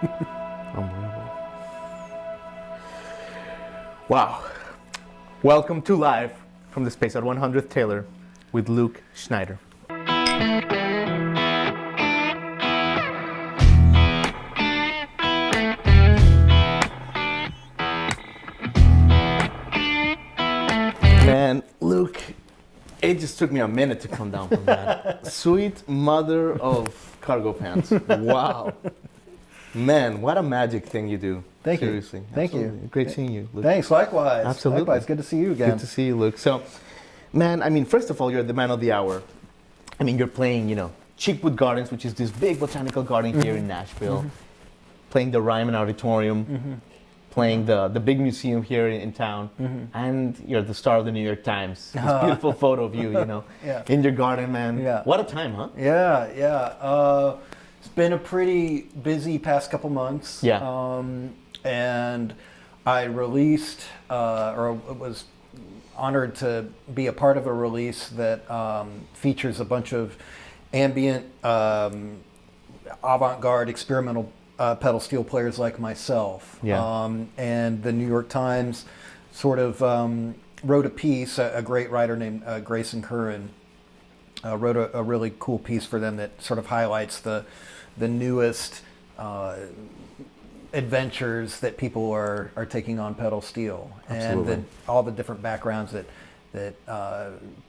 Unbelievable. Wow. Welcome to Live from the Space at 100th Taylor with Luke Schneider. Man, Luke, it just took me a minute to come down from that. Sweet mother of cargo pants. Wow. Man, what a magic thing you do. Thank you. Seriously. Thank Absolutely. you. Great seeing you, Luke. Thanks, likewise. Absolutely. Likewise, good to see you again. Good to see you, Luke. So, man, I mean, first of all, you're the man of the hour. I mean, you're playing, Cheekwood Gardens, which is this big botanical garden here in Nashville, playing the Ryman Auditorium, playing the big museum here in town, and you're the star of the New York Times. This beautiful photo of you, Yeah. in your garden, man. Yeah. What a time, huh? Yeah. It's been a pretty busy past couple months. Yeah. And I released, or was honored to be a part of a release that features a bunch of ambient, avant-garde, experimental pedal steel players like myself. Yeah. And the New York Times sort of wrote a piece, a great writer named Grayson Curran wrote a really cool piece for them that sort of highlights the newest adventures that people are taking on pedal steel. Absolutely. And all the different backgrounds that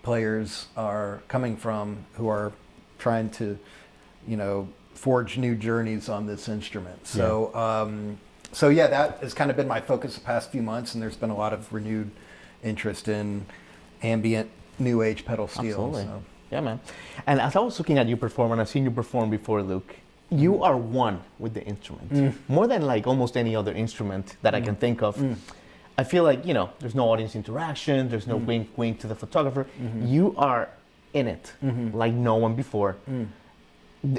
players are coming from who are trying to, forge new journeys on this instrument. So, that has kind of been my focus the past few months, and there's been a lot of renewed interest in ambient, new age pedal steel. Absolutely. So. Yeah, man. And as I was looking at you perform, and I've seen you perform before, Luke, you are one with the instrument. More than like almost any other instrument that I can think of. I feel like, there's no audience interaction, there's no wink wink to the photographer. You are in it like no one before.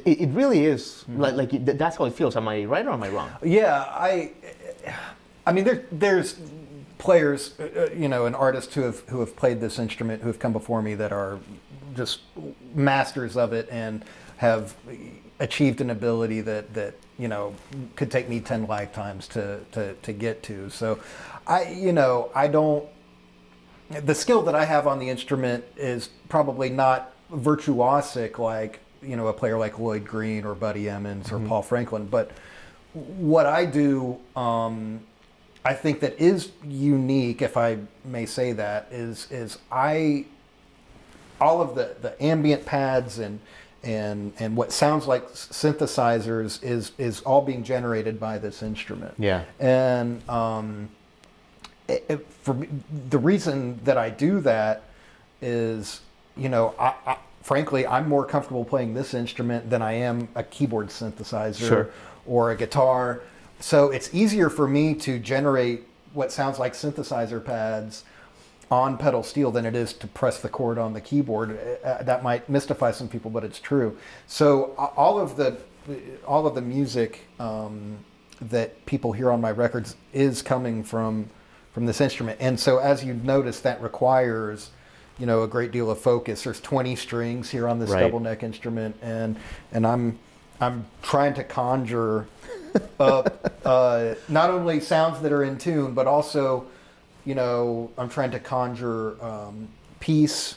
It really is like that's how it feels. Am I right or am I wrong? Yeah, I mean, there's players, and artists who have played this instrument who have come before me that are just masters of it and have achieved an ability that could take me 10 lifetimes to get to. So, I don't. The skill that I have on the instrument is probably not virtuosic like a player like Lloyd Green or Buddy Emmons or Paul Franklin, but what I do, I think that is unique, if I may say that, is all of the ambient pads and what sounds like synthesizers is all being generated by this instrument. Yeah. And for me, the reason that I do that is, frankly, I'm more comfortable playing this instrument than I am a keyboard synthesizer or a guitar. So it's easier for me to generate what sounds like synthesizer pads on pedal steel than it is to press the chord on the keyboard. That might mystify some people, but it's true. So all of the music that people hear on my records is coming from this instrument. And so as you notice, that requires a great deal of focus. There's 20 strings here on this double neck instrument, and I'm trying to conjure up not only sounds that are in tune, but also I'm trying to conjure peace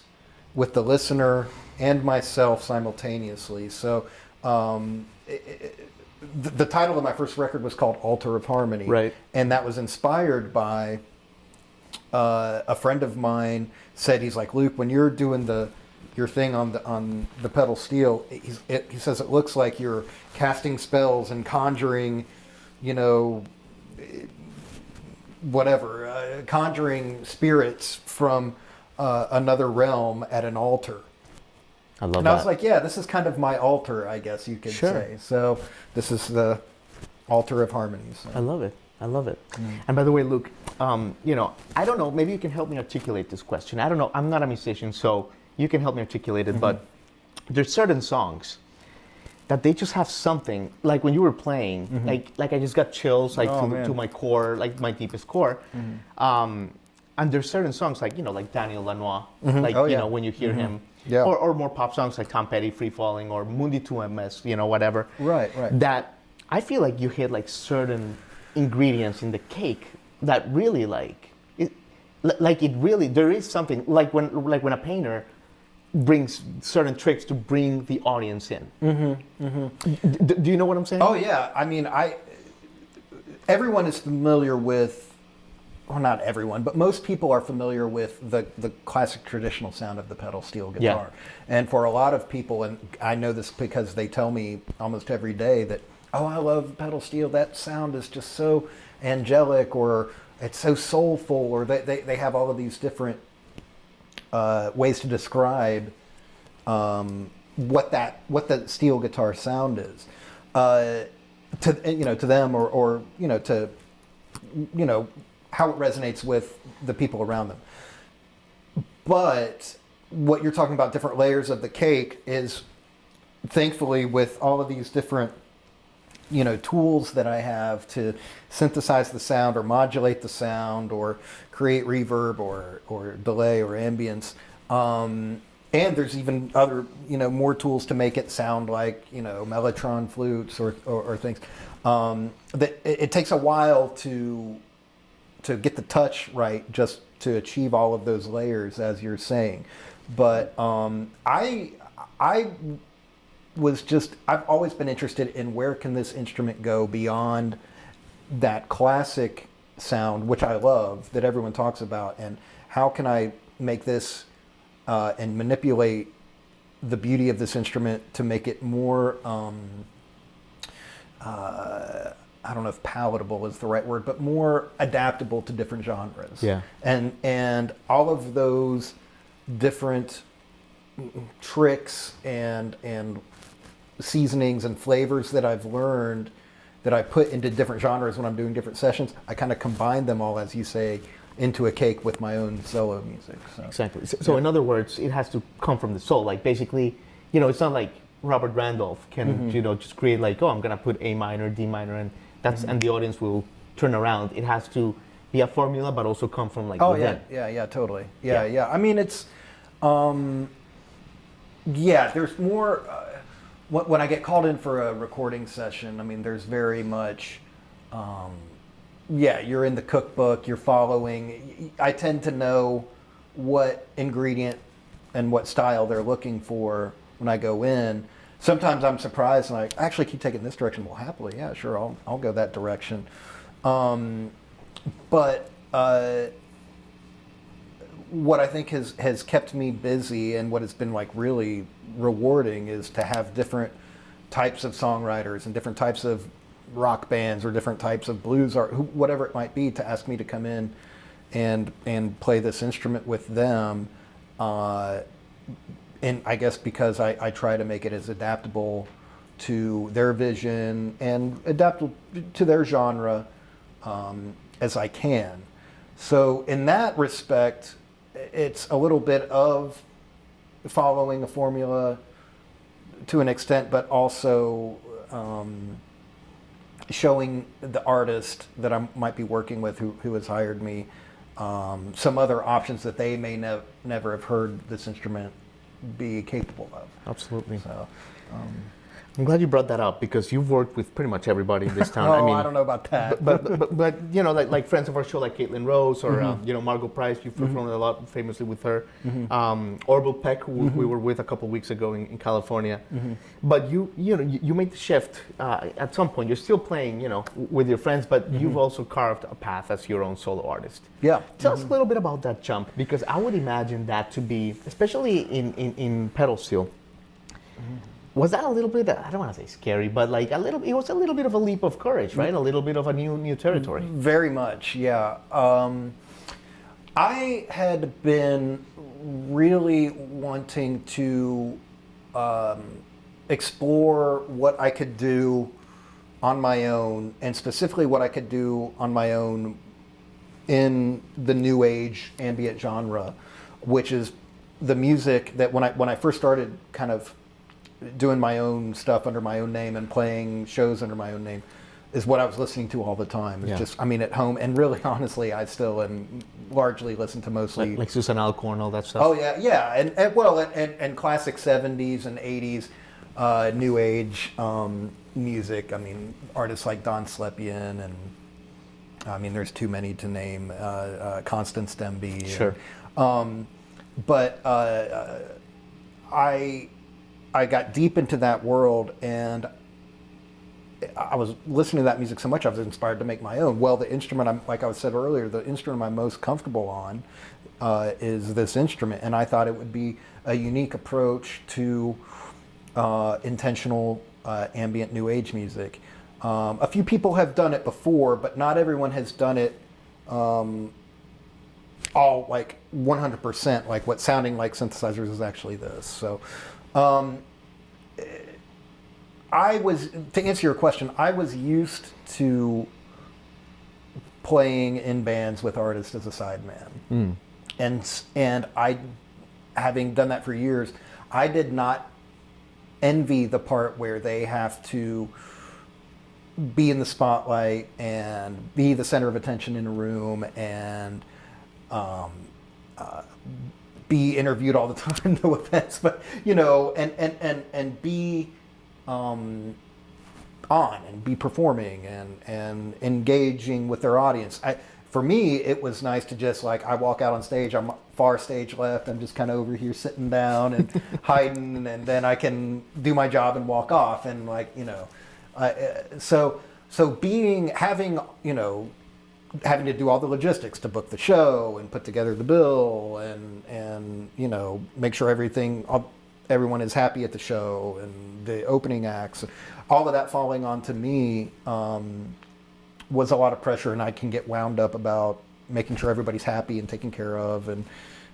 with the listener and myself simultaneously. So the title of my first record was called Altar of Harmony, right? And that was inspired by a friend of mine. Said, he's like, Luke, when you're doing your thing on the pedal steel, he says it looks like you're casting spells and conjuring, conjuring spirits from another realm at an altar. I love that. And I was like, yeah, this is kind of my altar, I guess you could say. So this is the Altar of Harmony. So. I love it. And by the way, Luke, I don't know, maybe you can help me articulate this question. I don't know, I'm not a musician, so you can help me articulate it, but there's certain songs that they just have something, like when you were playing, like I just got chills to my core, like my deepest core. And there's certain songs like Daniel Lanois, when you hear him, or more pop songs like Tom Petty, Free Falling, or Mundi 2MS, whatever. Right. That I feel like you hit like certain ingredients in the cake that really there is something like when a painter brings certain tricks to bring the audience in. Do you know what I'm saying? Oh yeah, I mean, everyone is familiar with, well, not everyone, but most people are familiar with the classic traditional sound of the pedal steel guitar. And for a lot of people, and I know this because they tell me almost every day that, oh, I love pedal steel, that sound is just so angelic, or it's so soulful, or they have all of these different ways to describe what the steel guitar sound is to them, or to how it resonates with the people around them. But what you're talking about, different layers of the cake, is thankfully with all of these different tools that I have to synthesize the sound or modulate the sound or create reverb or delay or ambience. And there's even other, more tools to make it sound like, mellotron flutes or things. That it takes a while to get the touch right, just to achieve all of those layers, as you're saying. But I've always been interested in where can this instrument go beyond that classic sound, which I love, that everyone talks about, and how can I make this and manipulate the beauty of this instrument to make it more, I don't know if palatable is the right word, but more adaptable to different genres. Yeah. And all of those different tricks and seasonings and flavors that I've learned that I put into different genres when I'm doing different sessions, I kind of combine them all, as you say, into a cake with my own solo music. So. Exactly. So in other words, it has to come from the soul. Like basically, it's not like Robert Randolph can, just create like, oh, I'm gonna put A minor, D minor, and that's and the audience will turn around. It has to be a formula, but also come from like within. Yeah, totally. Yeah. I mean, it's, there's more. When I get called in for a recording session, I mean, there's very much, you're in the cookbook, you're following. I tend to know what ingredient and what style they're looking for when I go in. Sometimes I'm surprised, and I actually keep taking this direction. Well, happily, yeah, sure, I'll go that direction. But what I think has kept me busy, and what has been like really rewarding, is to have different types of songwriters and different types of rock bands or different types of blues art, whatever it might be, to ask me to come in and play this instrument with them. And I guess because I try to make it as adaptable to their vision and adaptable to their genre as I can. So in that respect, it's a little bit of following a formula to an extent, but also showing the artist that I might be working with who has hired me some other options that they may never have heard this instrument be capable of. Absolutely. So, I'm glad you brought that up, because you've worked with pretty much everybody in this town. I don't know about that. But like friends of our show, like Caitlin Rose, or Margo Price, you've performed a lot famously with her. Orville Peck, who we were with a couple of weeks ago in California. But you made the shift at some point. You're still playing, with your friends, but you've also carved a path as your own solo artist. Yeah. Tell us a little bit about that jump, because I would imagine that to be, especially in pedal steel. Was that a little bit, I don't want to say scary, but like it was a little bit of a leap of courage, right? A little bit of a new territory. Very much, yeah. I had been really wanting to explore what I could do on my own, and specifically what I could do on my own in the new age ambient genre, which is the music that when I first started kind of doing my own stuff under my own name and playing shows under my own name, is what I was listening to all the time. It's just, at home, and really, honestly, I still am largely listen to mostly like Susan Alcorn, all that stuff. Oh yeah, and classic 70s and 80s, new age, music. I mean, artists like Don Slepian, and I mean, there's too many to name. Constance Demby. Sure. But I got deep into that world, and I was listening to that music so much I was inspired to make my own. Well, the instrument, like I said earlier, the instrument I'm most comfortable on is this instrument, and I thought it would be a unique approach to intentional ambient new age music. A few people have done it before, but not everyone has done it all like 100%, like what sounding like synthesizers is actually this. So to answer your question, I was used to playing in bands with artists as a sideman. And I, having done that for years, I did not envy the part where they have to be in the spotlight and be the center of attention in a room and be interviewed all the time. No offense, but and be on and be performing and engaging with their audience. For me, it was nice to just I walk out on stage, I'm far stage left, I'm just kind of over here sitting down and hiding, and then I can do my job and walk off, and so having to do all the logistics to book the show and put together the bill and make sure everyone is happy at the show and the opening acts, all of that falling onto me was a lot of pressure, and I can get wound up about making sure everybody's happy and taken care of and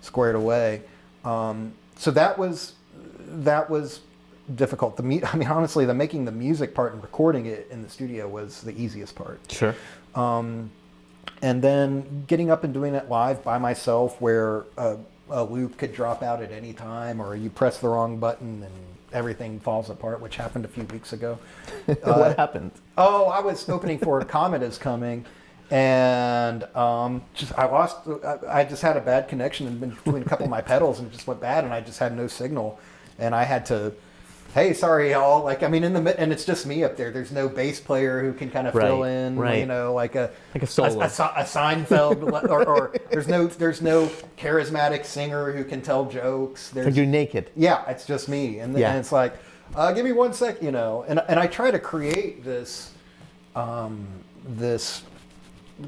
squared away. So that was difficult. Honestly, making the music part and recording it in the studio was the easiest part. Sure. And then getting up and doing it live by myself, where a loop could drop out at any time, or you press the wrong button and everything falls apart, which happened a few weeks ago. What happened? Oh, I was opening for Comet Is Coming, and I just had a bad connection in between a couple of my pedals, and it just went bad, and I just had no signal, and I had to, hey, sorry y'all, and it's just me up there. There's no bass player who can kind of fill in, like a solo, a Seinfeld, or there's no charismatic singer who can tell jokes. You're naked. Yeah, it's just me, and it's like, give me 1 sec, and I try to create this this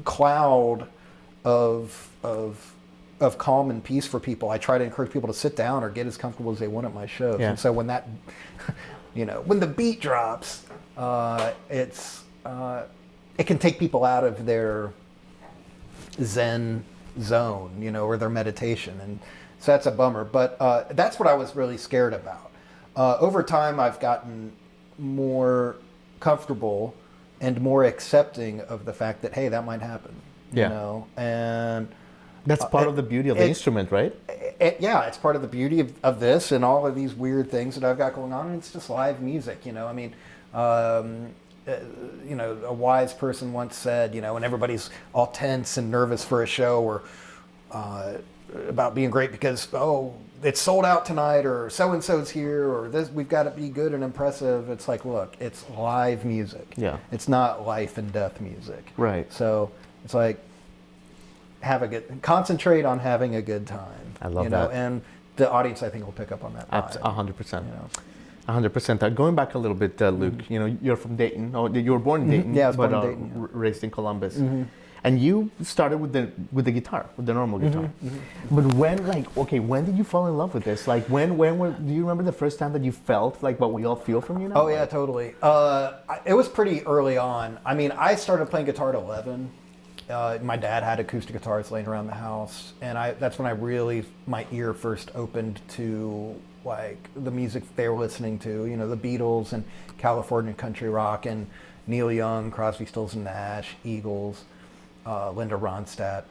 cloud of calm and peace for people. I try to encourage people to sit down or get as comfortable as they want at my shows. Yeah. And so when that, when the beat drops, it can take people out of their Zen zone, or their meditation. And so that's a bummer. But that's what I was really scared about. Over time, I've gotten more comfortable and more accepting of the fact that, hey, that might happen, and that's part of the beauty of the instrument, right? It's part of the beauty of this and all of these weird things that I've got going on. And it's just live music, a wise person once said, when everybody's all tense and nervous for a show, or about being great because, it's sold out tonight, or so-and-so's here, or this, we've got to be good and impressive. It's like, look, it's live music. Yeah. It's not life and death music. Right. So it's like, concentrate on having a good time. I love that. And the audience, I think, will pick up on that. 100%. 100%. Going back a little bit, Luke, you're from Dayton. Oh, you were born in Dayton. Yeah, I was born in Dayton. Raised in Columbus. And you started with the guitar, with the normal guitar. But when did you fall in love with this? Do you remember the first time that you felt like what we all feel from you now? Oh, yeah, totally. It was pretty early on. I started playing guitar at 11. My dad had acoustic guitars laying around the house, and that's when my ear first opened to the music they were listening to, the Beatles and California country rock and Neil Young, Crosby, Stills and Nash, Eagles, Linda Ronstadt.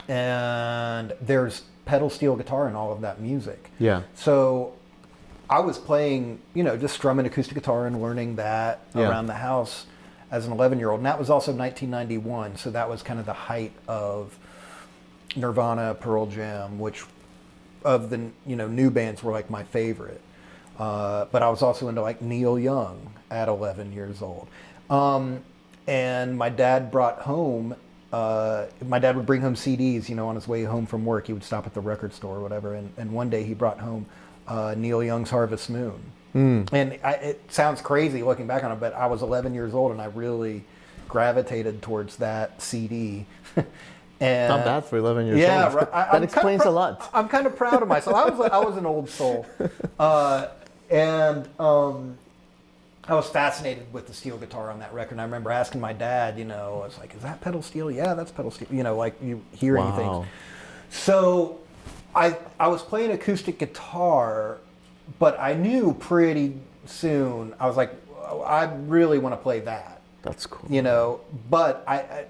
And there's pedal steel guitar in all of that music. Yeah. So I was playing, just strumming acoustic guitar and learning that around the house as an 11-year-old. And that was also 1991, so that was kind of the height of Nirvana, Pearl Jam, which of the new bands were my favorite. But I was also into like Neil Young at 11 years old. And my dad brought home, my dad would bring home CDs, on his way home from work. He would stop at the record store or whatever. And one day he brought home Neil Young's Harvest Moon. And it sounds crazy looking back on it, but I was 11 years old and I really gravitated towards that CD. And not bad for 11 years old. Yeah, right. That explains a lot. I'm kind of proud of myself. I was an old soul. And I was fascinated with the steel guitar on that record. And I remember asking my dad, I was like, is that pedal steel? Yeah, that's pedal steel. Like you hearing things. So I was playing acoustic guitar, but I knew pretty soon, I was like, I really want to play that. That's cool. But at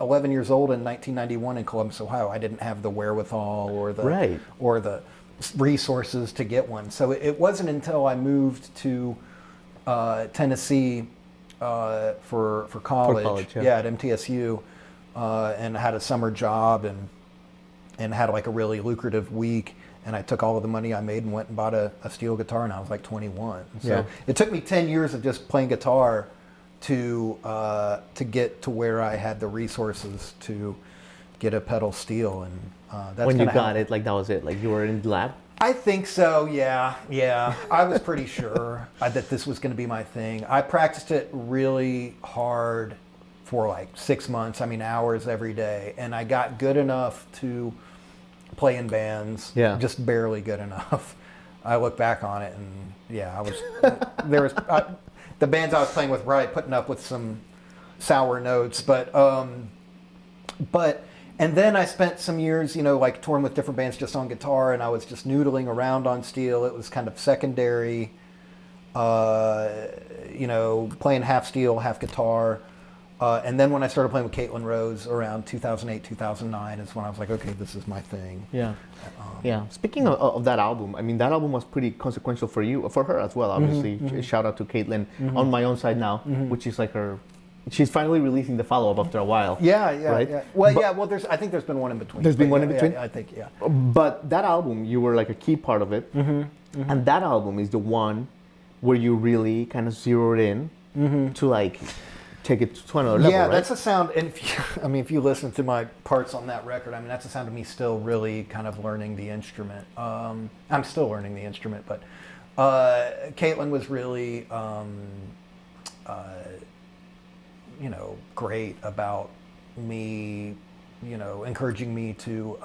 11 years old in 1991 in Columbus, Ohio, I didn't have the wherewithal or the resources to get one. So it wasn't until I moved to Tennessee for college, at MTSU, and had a summer job and had like a really lucrative week. And I took all of the money I made and went and bought a steel guitar, and I was like 21. So it took me 10 years of just playing guitar to get to where I had the resources to get a pedal steel. And that's when you got it, like that was it. Like you were in the lab. I think so. Yeah. I was pretty sure that this was going to be my thing. I practiced it really hard for like 6 months. I mean, hours every day, and I got good enough to play in bands, just barely good enough. I look back on it and I was, the bands I was playing with were probably putting up with some sour notes, but, and then I spent some years, like touring with different bands just on guitar, and I was just noodling around on steel. It was kind of secondary, playing half steel, half guitar. And then when I started playing with Caitlin Rose around 2008, 2009 is when I was like, okay, this is my thing. Yeah. Speaking of that album, I mean, that album was pretty consequential for her as well, obviously. Shout out to Caitlin on My Own Side Now, which is like she's finally releasing the follow-up after a while. Right? Yeah. Well, I think there's been one in between. There's been one in between? Yeah, I think. But that album, you were like a key part of it. And that album is the one where you really kind of zeroed in to like take it to another level, right? That's a sound, and if you listen to my parts on that record, I mean, that's a sound of me still really kind of learning the instrument. I'm still learning the instrument, but Caitlin was really, great about me, encouraging me to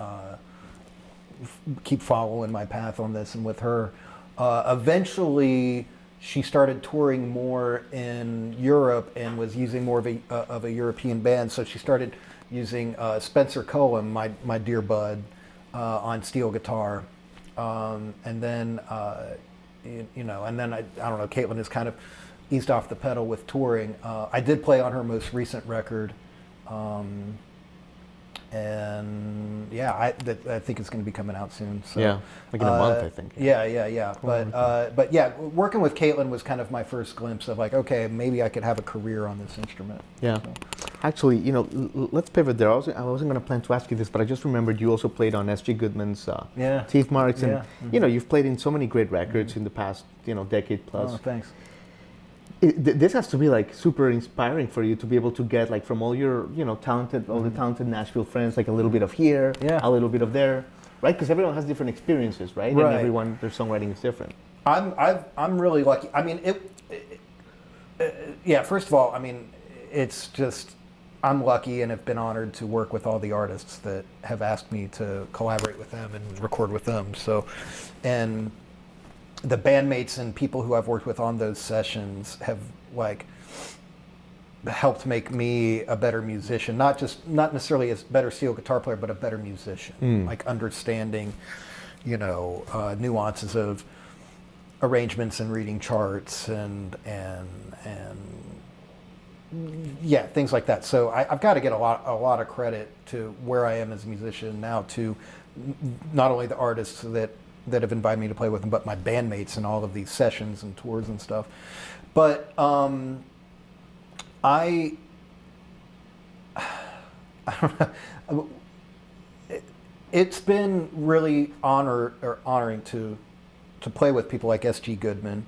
keep following my path on this, and with her, eventually, she started touring more in Europe and was using more of a European band. So she started using Spencer Cullum, my dear bud, on steel guitar. And then, I don't know, Caitlin has kind of eased off the pedal with touring. I did play on her most recent record. And I think it's going to be coming out soon. So, like in a month, I think. Yeah. But working with Caitlin was kind of my first glimpse of like, okay, maybe I could have a career on this instrument. Yeah. So. Actually, let's pivot there. I wasn't going to plan to ask you this, but I just remembered you also played on S.G. Goodman's Teeth Marks, and you've played in so many great records in the past, decade plus. Oh, thanks. This has to be like super inspiring for you to be able to get like from all your talented, all the talented Nashville friends, like a little bit of here, a little bit of there, right? Because everyone has different experiences, right? And everyone, their songwriting is different. I'm really lucky. I mean, first of all, I mean, it's just I'm lucky and have been honored to work with all the artists that have asked me to collaborate with them and record with them. So, and the bandmates and people who I've worked with on those sessions have like helped make me a better musician, not necessarily a better steel guitar player, but a better musician, like understanding, nuances of arrangements and reading charts and things like that. So I've got to get a lot of credit to where I am as a musician now, to not only the artists that have invited me to play with them, but my bandmates in all of these sessions and tours and stuff. But I don't know. It's been really honoring to to play with people like S.G. Goodman.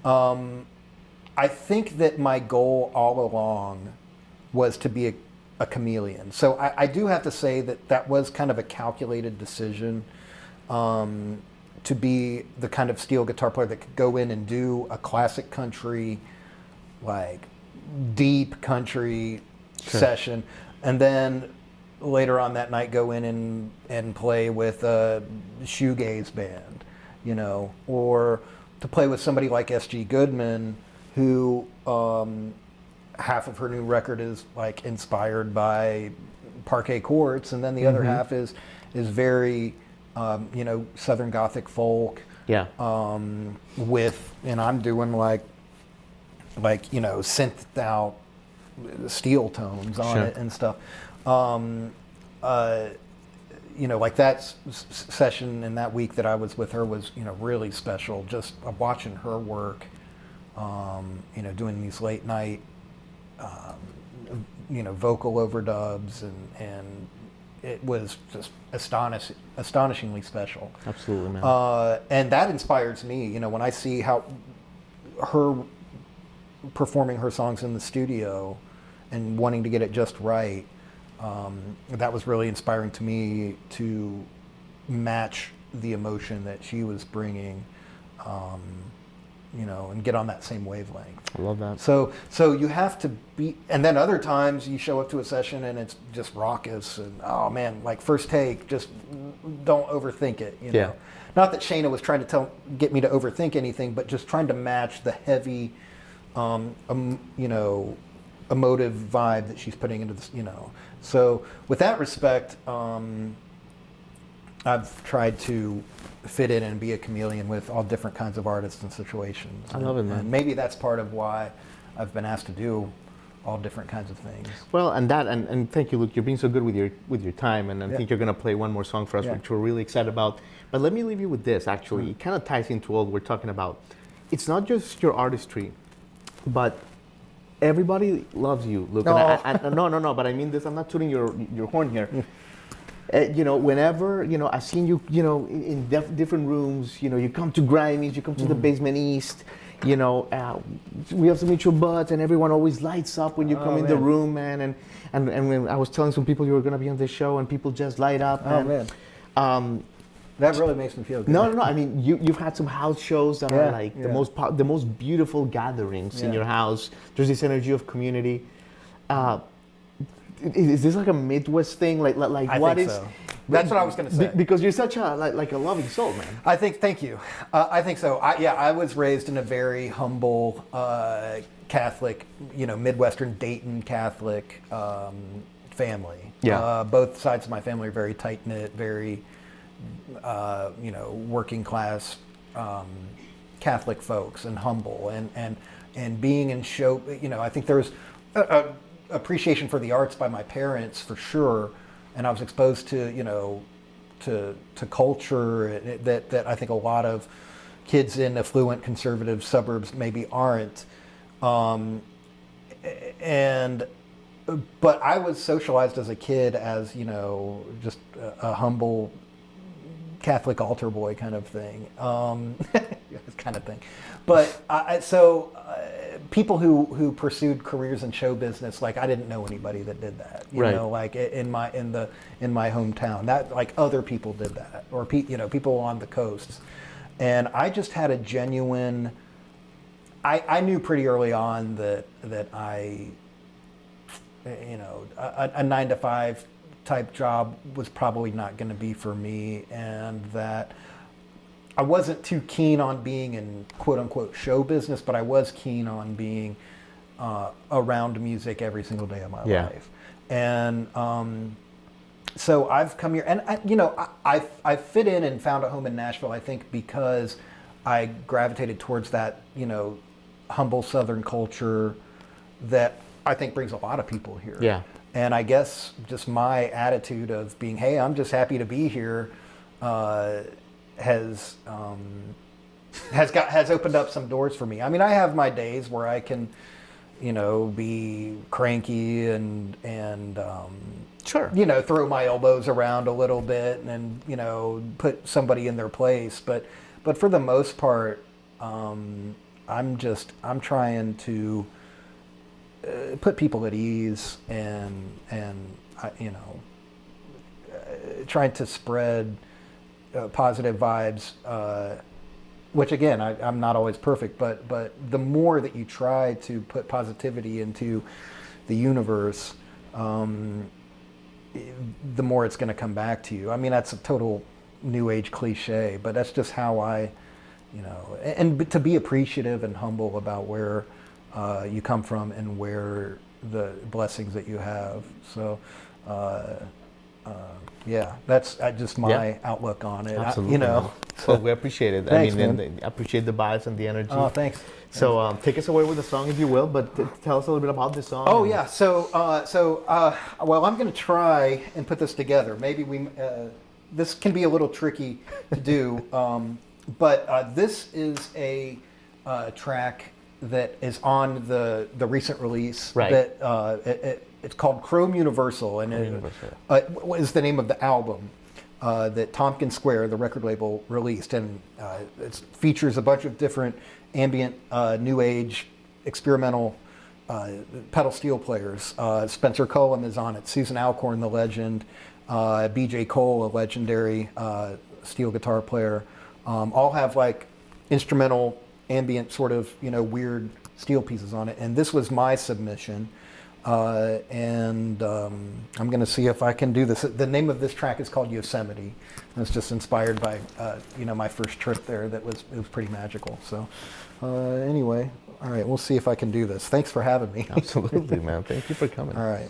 I think that my goal all along was to be a chameleon. So I do have to say that was kind of a calculated decision, to be the kind of steel guitar player that could go in and do a classic country, like deep country session, and then later on that night go in and play with a shoegaze band, you know, or to play with somebody like S.G. Goodman, who half of her new record is like inspired by parquet courts, and then the other half is very you know, Southern Gothic folk. Yeah. With, and I'm doing like you know, synthed out steel tones on it and stuff. You know, like that session in that week that I was with her was, you know, really special. Just watching her work, you know, doing these late night, you know, vocal overdubs, and it was just astonishingly special. Absolutely, man. And that inspires me, you know, when I see how her performing her songs in the studio and wanting to get it just right. That was really inspiring to me to match the emotion that she was bringing, you know, and get on that same wavelength. I love that. So you have to be, and then other times you show up to a session and it's just raucous and, oh man, like first take, just don't overthink it, you know. Yeah. Not that Shayna was trying to get me to overthink anything, but just trying to match the heavy, you know, emotive vibe that she's putting into this, you know. So with that respect, I've tried to fit in and be a chameleon with all different kinds of artists and situations. I love it, man. And maybe that's part of why I've been asked to do all different kinds of things. Well, and thank you, Luke. You're being so good with your time, and I think you're going to play one more song for us, which we're really excited about. But let me leave you with this. Actually, it kind of ties into all we're talking about. It's not just your artistry, but everybody loves you, Luke. No. And no. But I mean this. I'm not tooting your horn here. You know, whenever, you know, I've seen you, you know, in different rooms, you know, you come to Grammys, you come to the Basement East, you know, we have some mutual buds, and everyone always lights up when you come in the room, man. And when I was telling some people you were going to be on this show, and people just light up. Oh, man. That really makes me feel good. No. I mean, you've had some house shows that are like the most beautiful gatherings in your house. There's this energy of community. Is this like a Midwest thing? Like I what think is? so. That's what I was going to say. Because you're such a like a loving soul, man. Thank you. I think so. I was raised in a very humble Catholic, you know, Midwestern Dayton Catholic family. Yeah. Both sides of my family are very tight knit, very, you know, working class Catholic folks, and humble, and being in show. You know, I think there was a appreciation for the arts by my parents for sure, and I was exposed to, you know, to culture that I think a lot of kids in affluent conservative suburbs maybe aren't. But I was socialized as a kid as, you know, just a humble Catholic altar boy kind of thing, kind of thing. But people who pursued careers in show business, like I didn't know anybody that did that. You know, like in my hometown, that like other people did that, or you know, people on the coasts, and I just had a genuine. I knew pretty early on that I, you know, a 9-to-5 type job was probably not going to be for me, and that I wasn't too keen on being in quote unquote show business, but I was keen on being around music every single day of my life. And so I've come here, and I fit in and found a home in Nashville, I think, because I gravitated towards that, you know, humble Southern culture that I think brings a lot of people here. Yeah. And I guess just my attitude of being, hey, I'm just happy to be here, has opened up some doors for me. I mean, I have my days where I can, you know, be cranky and sure, you know, throw my elbows around a little bit and, you know, put somebody in their place. But But for the most part, I'm trying to put people at ease and trying to spread positive vibes. Which again, I'm not always perfect, but the more that you try to put positivity into the universe, the more it's going to come back to you. I mean, that's a total new age cliche, but that's just how and to be appreciative and humble about where you come from and where the blessings that you have. So, yeah, that's just my outlook on it. Absolutely. Well, we appreciate it. Thanks, I mean, man. I appreciate the vibes and the energy. Oh, thanks. So take us away with the song, if you will, but tell us a little bit about this song. Oh, yeah. So, well, I'm going to try and put this together. Maybe this can be a little tricky to do, but this is a track that is on the recent release. Right. That it's called Chrome Universal, and what is the name of the album that Tompkins Square, the record label, released, and it features a bunch of different ambient, new age, experimental pedal steel players. Spencer Cullum is on it. Susan Alcorn, the legend. B.J. Cole, a legendary steel guitar player. All have like instrumental, ambient, sort of weird steel pieces on it. And this was my submission. I'm going to see if I can do this. The name of this track is called Yosemite. And it's just inspired by, my first trip there. It was pretty magical. So, anyway, all right, we'll see if I can do this. Thanks for having me. Absolutely, man. Thank you for coming. All right.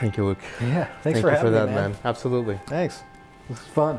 Thank you, Luke. Yeah, thanks Thank for you having for that, me, man. man. Absolutely. Thanks. This is fun.